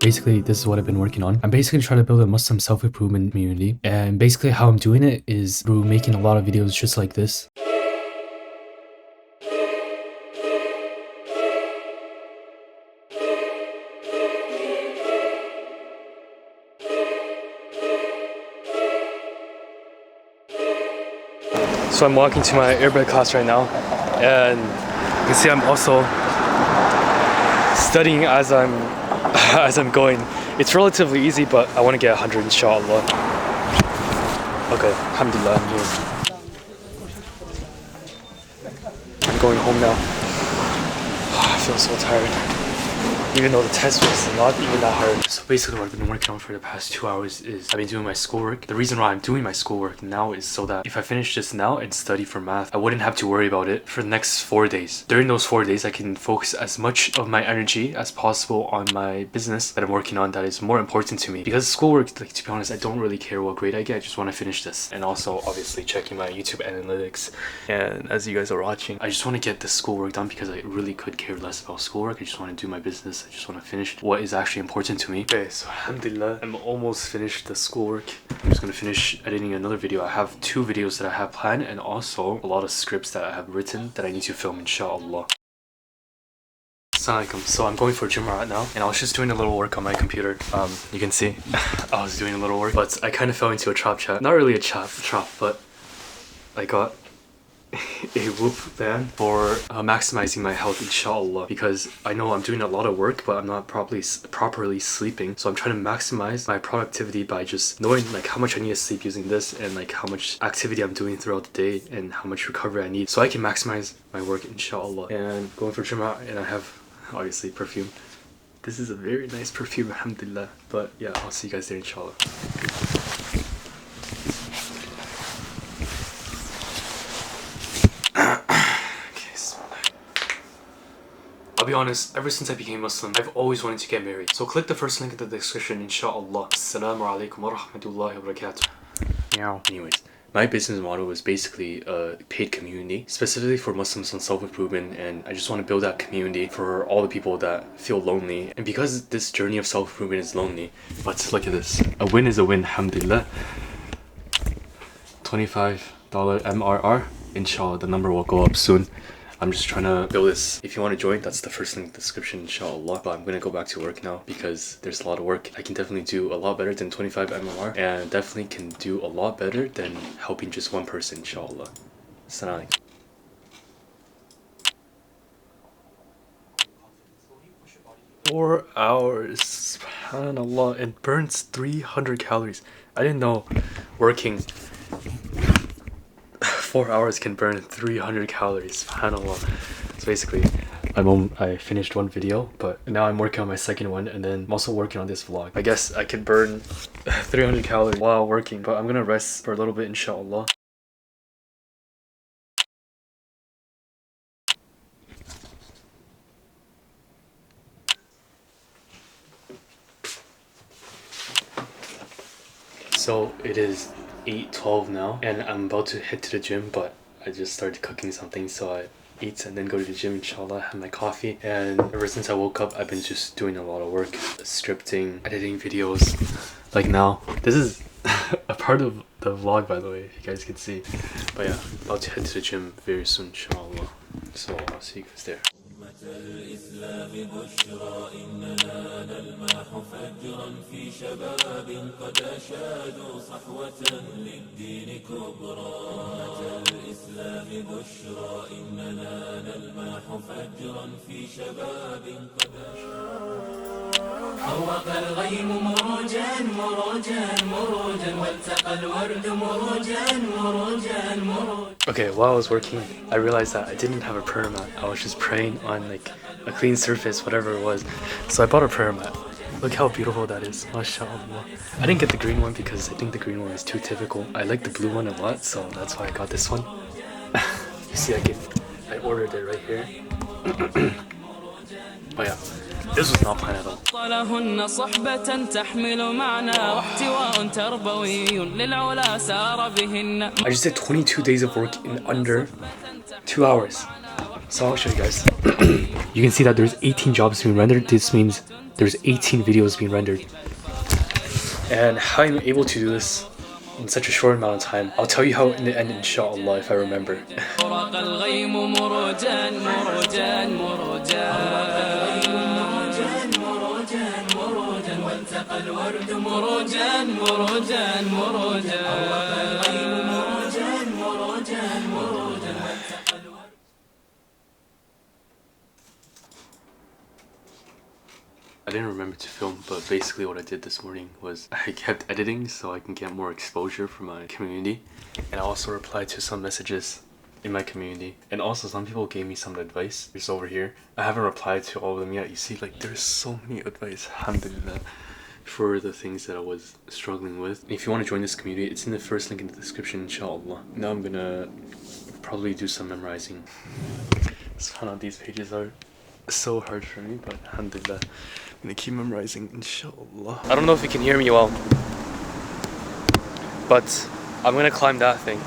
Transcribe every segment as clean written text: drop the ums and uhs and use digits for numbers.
Basically, this is what I've been working on. I'm basically trying to build a Muslim self-improvement community, and basically how I'm doing it is through making a lot of videos just like this. So I'm walking to my Arabic class right now, and you can see I'm also studying as I'm going. It's relatively easy, but I want to get 100 inshallah. Okay, alhamdulillah, I'm here. I'm going home now. I feel so tired. Even though the test was not even that hard. So basically what I've been working on for the past 2 hours is I've been doing my schoolwork. The reason why I'm doing my schoolwork now is so that if I finish this now and study for math, I wouldn't have to worry about it for the next 4 days. During those 4 days, I can focus as much of my energy as possible on my business that I'm working on that is more important to me. Because schoolwork, like, to be honest, I don't really care what grade I get. I just want to finish this. And also, obviously, checking my YouTube analytics. And as you guys are watching, I just want to get this schoolwork done because I really could care less about schoolwork. I just want to do my business. I just want to finish what is actually important to me. Okay, so alhamdulillah, I'm almost finished the schoolwork. I'm just gonna finish editing another video. I have 2 videos that I have planned and also a lot of scripts that I have written that I need to film inshallah. Assalamu alaikum. So I'm going for Jum'ah right now, and I was just doing a little work on my computer. You can see I was doing a little work, but I kind of fell into a trap. Not really a trap, but I got a whoop ban for maximizing my health inshallah, because I know I'm doing a lot of work but I'm not properly sleeping, so I'm trying to maximize my productivity by just knowing like how much I need to sleep using this and like how much activity I'm doing throughout the day and how much recovery I need so I can maximize my work inshallah. And going for Jum'ah, and I have obviously perfume. This is a very nice perfume, alhamdulillah. But yeah, I'll see you guys there inshallah. I'll be honest, ever since I became Muslim, I've always wanted to get married. So click the first link in the description, inshallah. Assalamu alaikum wa rahmatullahi wa barakatuh. Meow. Anyways, my business model is basically a paid community, specifically for Muslims on self-improvement, and I just want to build that community for all the people that feel lonely. And because this journey of self-improvement is lonely, but look at this. A win is a win, alhamdulillah. $25 MRR. Inshallah, the number will go up soon. I'm just trying to build this. If you want to join, that's the first link in the description, inshallah. But I'm gonna go back to work now because there's a lot of work. I can definitely do a lot better than 25 MMR, and definitely can do a lot better than helping just one person, inshallah. Assalamu alaikum. 4 hours, subhanallah, and burns 300 calories. I didn't know working 4 hours can burn 300 calories, subhanallah. So basically, I finished one video, but now I'm working on my second one, and then I'm also working on this vlog. I guess I can burn 300 calories while working, but I'm gonna rest for a little bit, inshallah. So it is 8:12 now, and I'm about to head to the gym, but I just started cooking something, so I eat and then go to the gym, inshallah, have my coffee. And ever since I woke up, I've been just doing a lot of work, scripting, editing videos. Like now, this is a part of the vlog, by the way, if you guys can see. But yeah, about to head to the gym very soon, inshallah. So I'll see you guys there. الإسلام بشرى إننا نلمح فجرا في شباب قد أشادوا صحوة للدين كبرى. الإسلام بشرى إننا نلمح فجرا في شباب قد حوق الغيم مروجا والتقى الورد مروجا. Okay, while I was working, I realized that I didn't have a prayer mat. I was just praying on like a clean surface, whatever it was. So I bought a prayer mat. Look how beautiful that is, mashallah. I didn't get the green one because I think the green one is too typical. I like the blue one a lot, so that's why I got this one. You see, I ordered it right here. But yeah, This was not planned at all. لهن صحبة تحمل معنى واحتواء تربوي للعلا سار بهن. I just did 22 days of work in under 2 hours. So I'll show you guys. You can see that there's 18 jobs being rendered. This means there's 18 videos being rendered. And how I'm able to do this in such a short amount of time, I'll tell you how in the end, inshallah, if I remember. I didn't remember to film, but basically what I did this morning was I kept editing so I can get more exposure for my community, and I also replied to some messages in my community, and also some people gave me some advice. It's over here. I haven't replied to all of them yet. You see, like, there's so many advice, alhamdulillah, for the things that I was struggling with. If you want to join this community, it's in the first link in the description, inshallah. Now I'm gonna probably do some memorizing. SubhanAllah, these pages are so hard for me, but alhamdulillah, I'm gonna keep memorizing, inshallah. I don't know if you can hear me well, but I'm gonna climb that thing.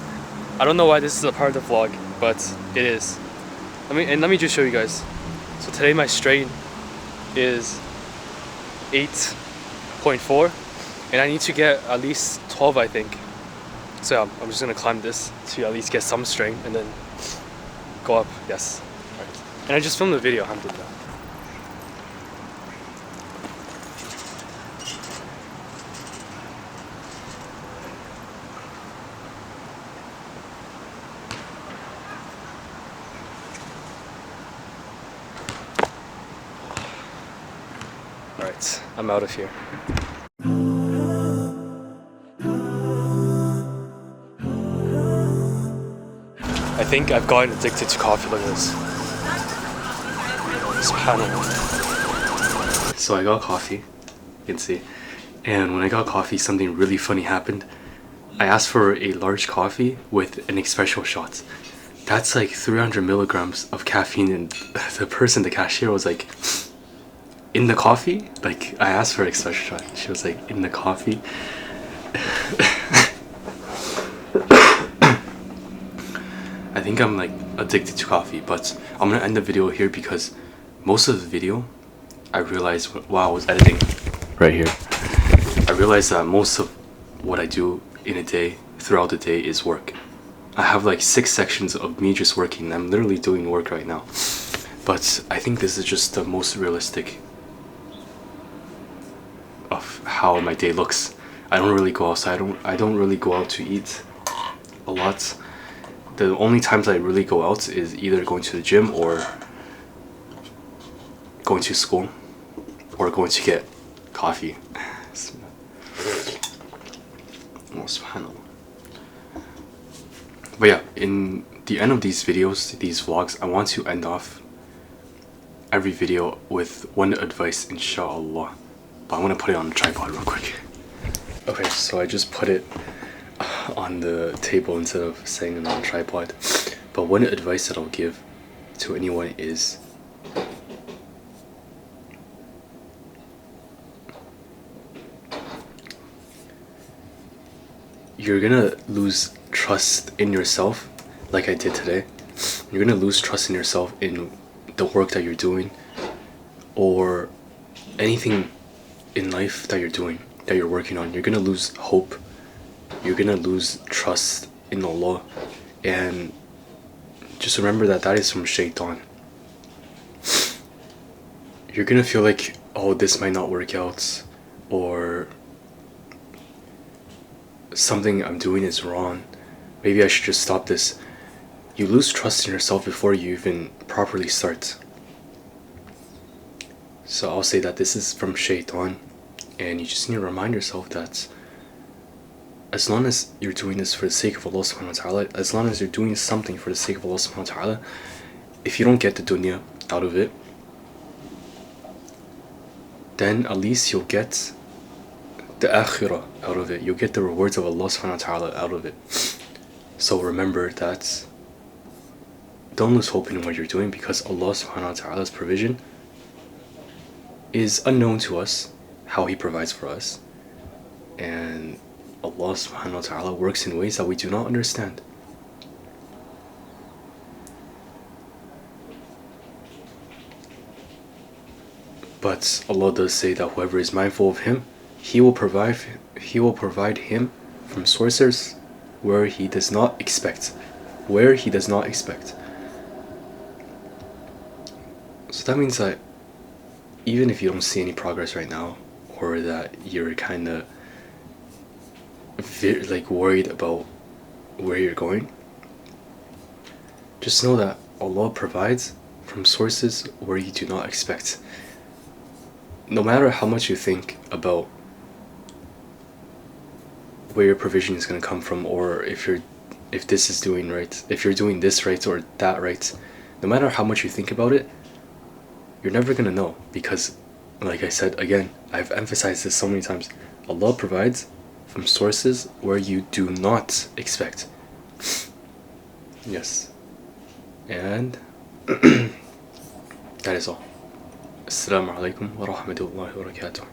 I don't know why this is a part of the vlog, but it is. Let me just show you guys. So today my strain is 8.4, and I need to get at least 12, I think. So yeah, I'm just gonna climb this to at least get some strain and then go up. Yes. All right. And I just filmed the video, alhamdulillah. Alright, I'm out of here. I think I've gotten addicted to coffee. Look at this. SubhanAllah. So I got coffee, you can see. And when I got coffee, something really funny happened. I asked for a large coffee with an espresso shot. That's like 300 milligrams of caffeine, and the person, the cashier, was like, in the coffee? Like, I asked for espresso shot. She was like, in the coffee? I think I'm like addicted to coffee, but I'm gonna end the video here because most of the video I realized while I was editing right here, I realized that most of what I do in a day, throughout the day, is work. I have like 6 sections of me just working. I'm literally doing work right now. But I think this is just the most realistic of how my day looks. I don't really go outside. I don't really go out to eat a lot. The only times I really go out is either going to the gym or going to school or going to get coffee. Oh, subhanAllah. But yeah, in the end of these videos, these vlogs, I want to end off every video with one advice, inshallah. But I'm gonna put it on the tripod real quick. Okay, so I just put it on the table instead of saying it on the tripod. But one advice that I'll give to anyone is you're gonna lose trust in yourself, like I did today. You're gonna lose trust in yourself in the work that you're doing or anything in life that you're doing, that you're working on. You're gonna lose hope. You're gonna lose trust in Allah, and just remember that that is from shaitan. You're gonna feel like, oh, this might not work out, or something I'm doing is wrong. Maybe I should just stop this. You lose trust in yourself before you even properly start. So I'll say that this is from shaitan, and you just need to remind yourself that as long as you're doing this for the sake of Allah subhanahu wa ta'ala, as long as you're doing something for the sake of Allah subhanahu wa ta'ala, if you don't get the dunya out of it, then at least you'll get the akhirah out of it. You'll get the rewards of Allah subhanahu wa ta'ala out of it. So remember that don't lose hope in what you're doing, because Allah subhanahu wa ta'ala's provision is unknown to us, how He provides for us. And Allah subhanahu wa ta'ala works in ways that we do not understand. But Allah does say that whoever is mindful of Him, He will provide him from sources where he does not expect. Where he does not expect. So that means that even if you don't see any progress right now, or that you're kind of like worried about where you're going, just know that Allah provides from sources where you do not expect. No matter how much you think about where your provision is going to come from, or if this is doing right, if you're doing this right or that right, no matter how much you think about it, you're never going to know, because like I said again, I've emphasized this so many times, Allah provides from sources where you do not expect. Yes. And that is all. Assalamu alaikum wa rahmatullahi wa barakatuh.